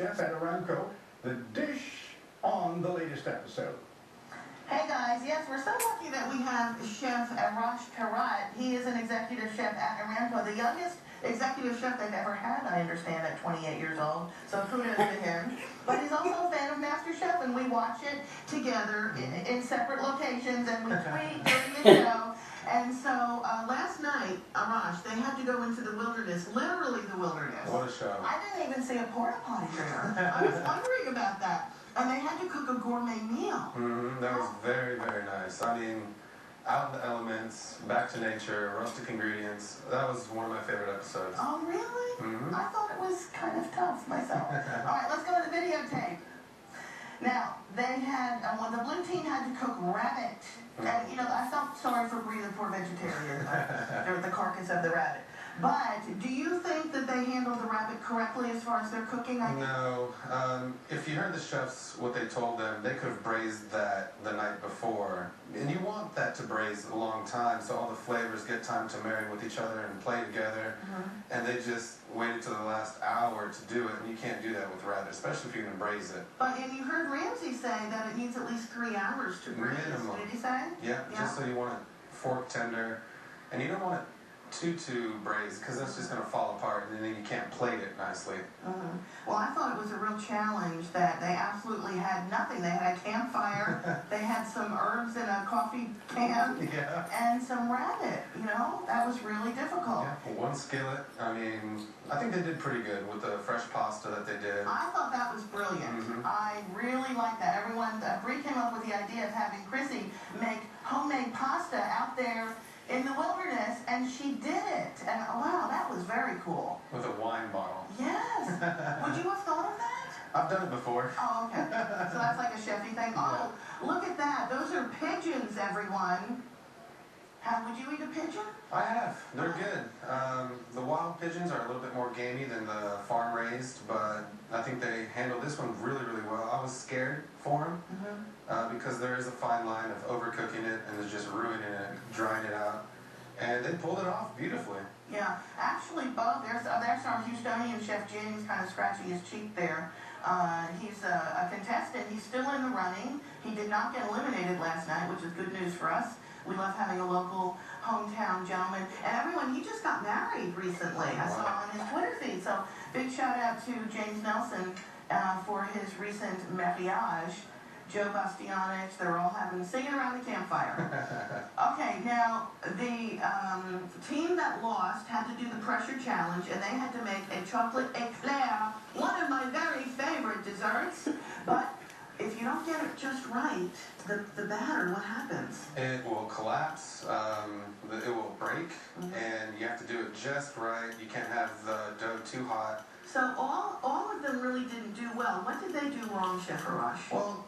Chef at Aramco, the dish on the latest episode. Hey guys, yes, we're so lucky that we have Chef Arash Kharat. He is an executive chef at Aramco, the youngest executive chef they've ever had, I understand, at 28 years old. So kudos to him. But he's also a fan of MasterChef, and we watch it together in separate locations, and we tweet during the show. And so last night, Arash, they had to go into the wilderness, literally the wilderness. What a show. I didn't even see a porta potty there. I was wondering about that. And they had to cook a gourmet meal. That was very, very nice. I mean, out in the elements, back to nature, rustic ingredients. That was one of my favorite episodes. Oh, really? I thought it was kind of tough myself. All right, let's go to the videotape. Now, they had, when the blue team had to cook rabbit. And, you know, I felt sorry for Bree, the poor vegetarian. There was the carcass of the rabbit. But do you think that they handled the rabbit correctly as far as their cooking? No. If you heard the chefs, what they told them, they could have braised that the night before. And you want that to braise a long time so all the flavors get time to marry with each other and play together. And they just waited till the last hour to do it, and you can't do that with rabbit, especially if you're going to braise it. But, and you heard Ramsay say that it needs at least 3 hours to braise. Minimum. What did he say? Yeah, just so you want it fork tender. And you don't want it too braised, because that's just going to fall apart, and then you can't plate it nicely. Well, I thought it was a real challenge that they absolutely had nothing. They had a campfire, they had some herbs in a coffee can, and some rabbit, you know? That was really difficult. Yeah, one skillet. I mean, I think they did pretty good with the fresh pasta that they did. I thought that was brilliant. I really liked that. Everyone, Bree came up with the idea of having Chrissy make homemade pasta out there in the wilderness, and she did it. And wow, that was very cool. With a wine bottle. Yes. Would you have thought of that? I've done it before. Oh, okay. So that's like a chefy thing. Oh, look at that. Those are pigeons, everyone. Would you eat a pigeon? I have. They're good. The wild pigeons are a little bit more gamey than the farm raised, but I think they handled this one really, really well. I was scared for them because there is a fine line of overcooking it and just ruining it, drying it out. And they pulled it off beautifully. Yeah, actually, both. There's our Houstonian chef James kind of scratching his cheek there. He's a contestant. He's still in the running. He did not get eliminated last night, which is good news for us. We love having a local hometown gentleman. And everyone, he just got married recently. I saw on his Twitter feed. So big shout out to James Nelson for his recent mariage. Joe Bastianich, they're all singing around the campfire. Okay, now the team that lost had to do the pressure challenge, and they had to make a chocolate eclair, one of my very favorite desserts. But if you don't get it just right, the batter, what happens? It will collapse, it will break, and you have to do it just right. You can't have the dough too hot. So all of them really didn't do well. What did they do wrong, Chef Arash? Well,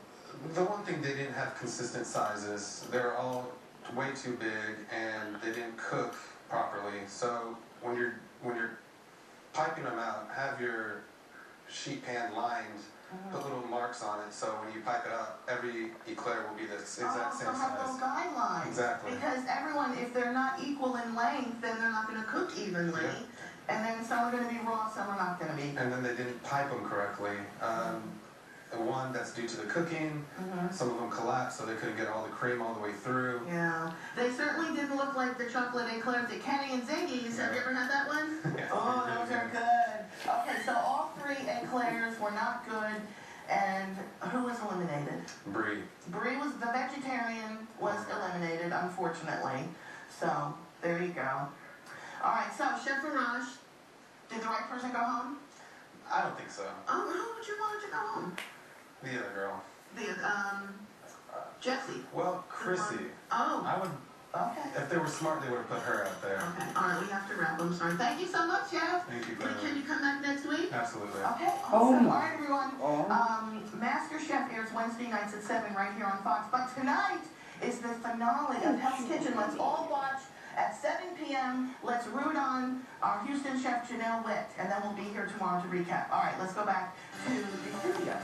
the one thing, they didn't have consistent sizes. They're all way too big, and they didn't cook properly. So when you're piping them out, have your sheet pan lined. Put little marks on it, so when you pipe it up, every eclair will be the exact same so have size. little guidelines. Exactly. Because everyone, if they're not equal in length, then they're not going to cook evenly. And then some are going to be raw, some are not going to be. And then they didn't pipe them correctly. One, that's due to the cooking. Some of them collapsed, so they couldn't get all the cream all the way through. Yeah. They certainly didn't look like the chocolate eclairs at Kenny and Ziggy's. Have you ever had that one? Oh, those are good. Okay, so all 3 eclairs were not good. And who was eliminated? Bree. Bree was the vegetarian, was eliminated, unfortunately. So, there you go. All right, so Chef Arash, did the right person go home? I don't think so. Oh, who would you want to go home? The other girl. Jessie. Well, Chrissy. Oh. I would. Okay. If they were smart, they would have put her out there. Okay. All right, we have to wrap. I'm sorry. Thank you so much, Chef. Thank you. Can you come back next week? Absolutely. Okay. Awesome. All right, everyone. MasterChef airs Wednesday nights at 7 right here on Fox. But tonight is the finale of Hell's Kitchen. Let's all watch at 7 p.m. Let's root on our Houston chef, Janelle Witt, and then we'll be here tomorrow to recap. All right, let's go back to the studio.